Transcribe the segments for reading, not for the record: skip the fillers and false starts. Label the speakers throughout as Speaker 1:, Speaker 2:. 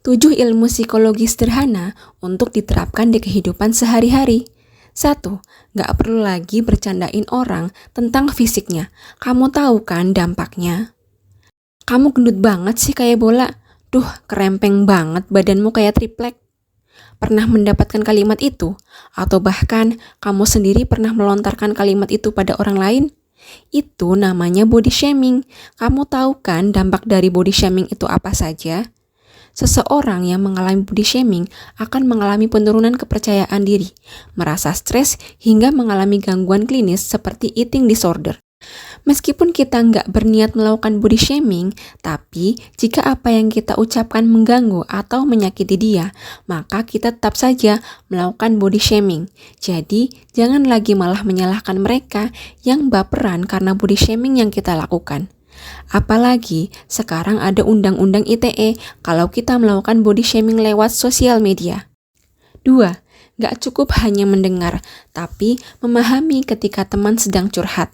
Speaker 1: 7 ilmu psikologi sederhana untuk diterapkan di kehidupan sehari-hari. 1. Gak perlu lagi bercandain orang tentang fisiknya. Kamu tahu kan dampaknya? Kamu gendut banget sih kayak bola. Duh, kerempeng banget badanmu kayak triplek. Pernah mendapatkan kalimat itu? Atau bahkan kamu sendiri pernah melontarkan kalimat itu pada orang lain? Itu namanya body shaming. Kamu tahu kan dampak dari body shaming itu apa saja? Seseorang yang mengalami body shaming akan mengalami penurunan kepercayaan diri, merasa stres, hingga mengalami gangguan klinis seperti eating disorder. Meskipun kita nggak berniat melakukan body shaming, tapi jika apa yang kita ucapkan mengganggu atau menyakiti dia, maka kita tetap saja melakukan body shaming. Jadi, jangan lagi malah menyalahkan mereka yang baperan karena body shaming yang kita lakukan. Apalagi sekarang ada undang-undang ITE kalau kita melakukan body shaming lewat sosial media. 2. Gak cukup hanya mendengar, tapi memahami ketika teman sedang curhat.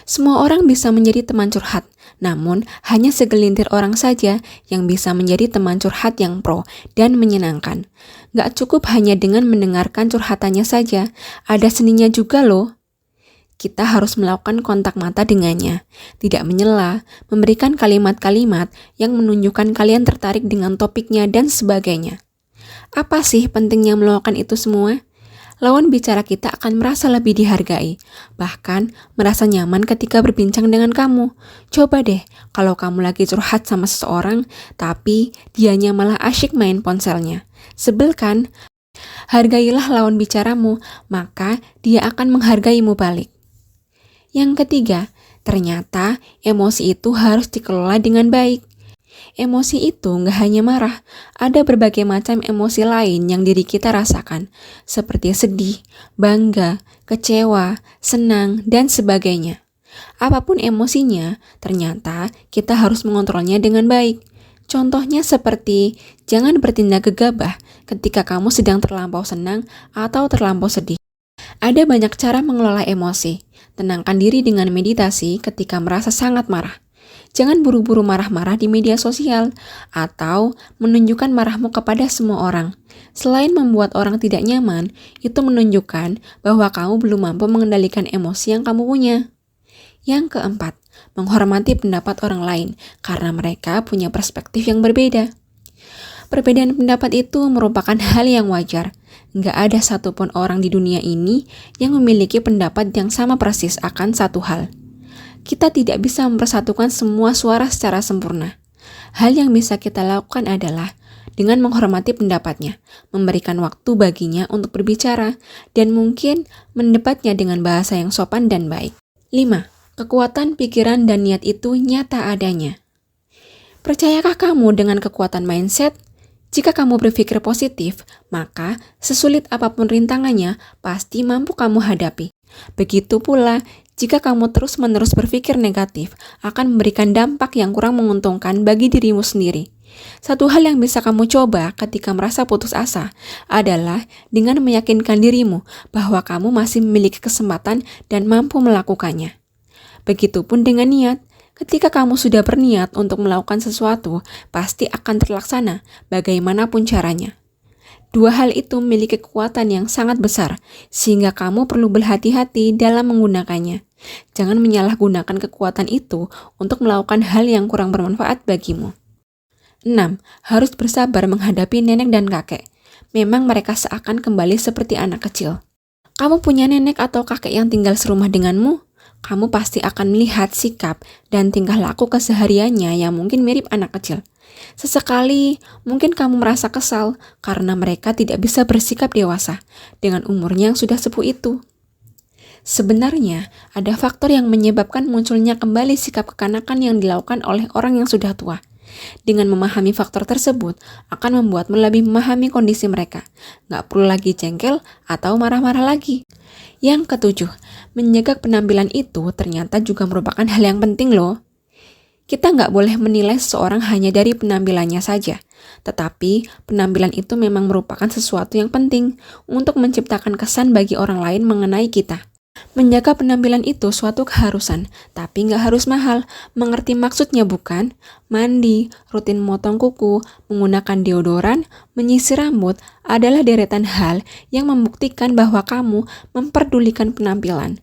Speaker 1: Semua orang bisa menjadi teman curhat, namun hanya segelintir orang saja yang bisa menjadi teman curhat yang pro dan menyenangkan. Gak cukup hanya dengan mendengarkan curhatannya saja, ada seninya juga loh. Kita harus melakukan kontak mata dengannya, tidak menyela, memberikan kalimat-kalimat yang menunjukkan kalian tertarik dengan topiknya dan sebagainya. Apa sih pentingnya melakukan itu semua? Lawan bicara kita akan merasa lebih dihargai, bahkan merasa nyaman ketika berbincang dengan kamu. Coba deh, kalau kamu lagi curhat sama seseorang, tapi dianya malah asyik main ponselnya. Sebel kan? Hargailah lawan bicaramu, maka dia akan menghargaimu balik. Yang ketiga, ternyata emosi itu harus dikelola dengan baik. Emosi itu nggak hanya marah, ada berbagai macam emosi lain yang diri kita rasakan, seperti sedih, bangga, kecewa, senang, dan sebagainya. Apapun emosinya, ternyata kita harus mengontrolnya dengan baik. Contohnya seperti, jangan bertindak gegabah ketika kamu sedang terlampau senang atau terlampau sedih. Ada banyak cara mengelola emosi. Tenangkan diri dengan meditasi ketika merasa sangat marah. Jangan buru-buru marah-marah di media sosial atau menunjukkan marahmu kepada semua orang. Selain membuat orang tidak nyaman, itu menunjukkan bahwa kamu belum mampu mengendalikan emosi yang kamu punya. Yang keempat, menghormati pendapat orang lain karena mereka punya perspektif yang berbeda. Perbedaan pendapat itu merupakan hal yang wajar. Nggak ada satupun orang di dunia ini yang memiliki pendapat yang sama persis akan satu hal. Kita tidak bisa mempersatukan semua suara secara sempurna. Hal yang bisa kita lakukan adalah dengan menghormati pendapatnya, memberikan waktu baginya untuk berbicara, dan mungkin mendebatnya dengan bahasa yang sopan dan baik. 5. Kekuatan pikiran dan niat itu nyata adanya. Percayakah kamu dengan kekuatan mindset? Jika kamu berpikir positif, maka sesulit apapun rintangannya, pasti mampu kamu hadapi. Begitu pula, jika kamu terus-menerus berpikir negatif, akan memberikan dampak yang kurang menguntungkan bagi dirimu sendiri. Satu hal yang bisa kamu coba ketika merasa putus asa adalah dengan meyakinkan dirimu bahwa kamu masih memiliki kesempatan dan mampu melakukannya. Begitupun dengan niat. Ketika kamu sudah berniat untuk melakukan sesuatu, pasti akan terlaksana bagaimanapun caranya. Dua hal itu memiliki kekuatan yang sangat besar, sehingga kamu perlu berhati-hati dalam menggunakannya. Jangan menyalahgunakan kekuatan itu untuk melakukan hal yang kurang bermanfaat bagimu. 6. Harus bersabar menghadapi nenek dan kakek. Memang mereka seakan kembali seperti anak kecil. Kamu punya nenek atau kakek yang tinggal serumah denganmu? Kamu pasti akan melihat sikap dan tingkah laku kesehariannya yang mungkin mirip anak kecil. Sesekali, mungkin kamu merasa kesal karena mereka tidak bisa bersikap dewasa dengan umurnya yang sudah sepuh itu. Sebenarnya, ada faktor yang menyebabkan munculnya kembali sikap kekanakan yang dilakukan oleh orang yang sudah tua. Dengan memahami faktor tersebut, akan membuatmu lebih memahami kondisi mereka. Nggak perlu lagi jengkel atau marah-marah lagi. Yang ketujuh, menjaga penampilan itu ternyata juga merupakan hal yang penting loh. Kita nggak boleh menilai seseorang hanya dari penampilannya saja, tetapi penampilan itu memang merupakan sesuatu yang penting untuk menciptakan kesan bagi orang lain mengenai kita. Menjaga penampilan itu suatu keharusan, tapi nggak harus mahal. Mengerti maksudnya bukan? Mandi, rutin memotong kuku, menggunakan deodoran, menyisir rambut adalah deretan hal yang membuktikan bahwa kamu memperdulikan penampilan.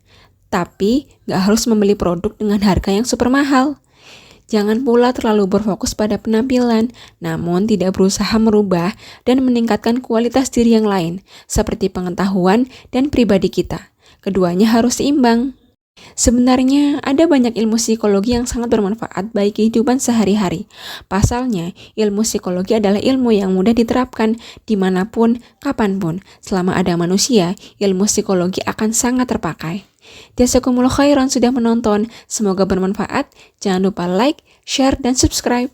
Speaker 1: Tapi nggak harus membeli produk dengan harga yang super mahal. Jangan pula terlalu berfokus pada penampilan, namun tidak berusaha merubah dan meningkatkan kualitas diri yang lain, seperti pengetahuan dan pribadi kita. Keduanya harus seimbang. Sebenarnya ada banyak ilmu psikologi yang sangat bermanfaat bagi kehidupan sehari-hari. Pasalnya, ilmu psikologi adalah ilmu yang mudah diterapkan dimanapun, kapanpun. Selama ada manusia, ilmu psikologi akan sangat terpakai. Jazakumullah khairan sudah menonton. Semoga bermanfaat. Jangan lupa like, share, dan subscribe.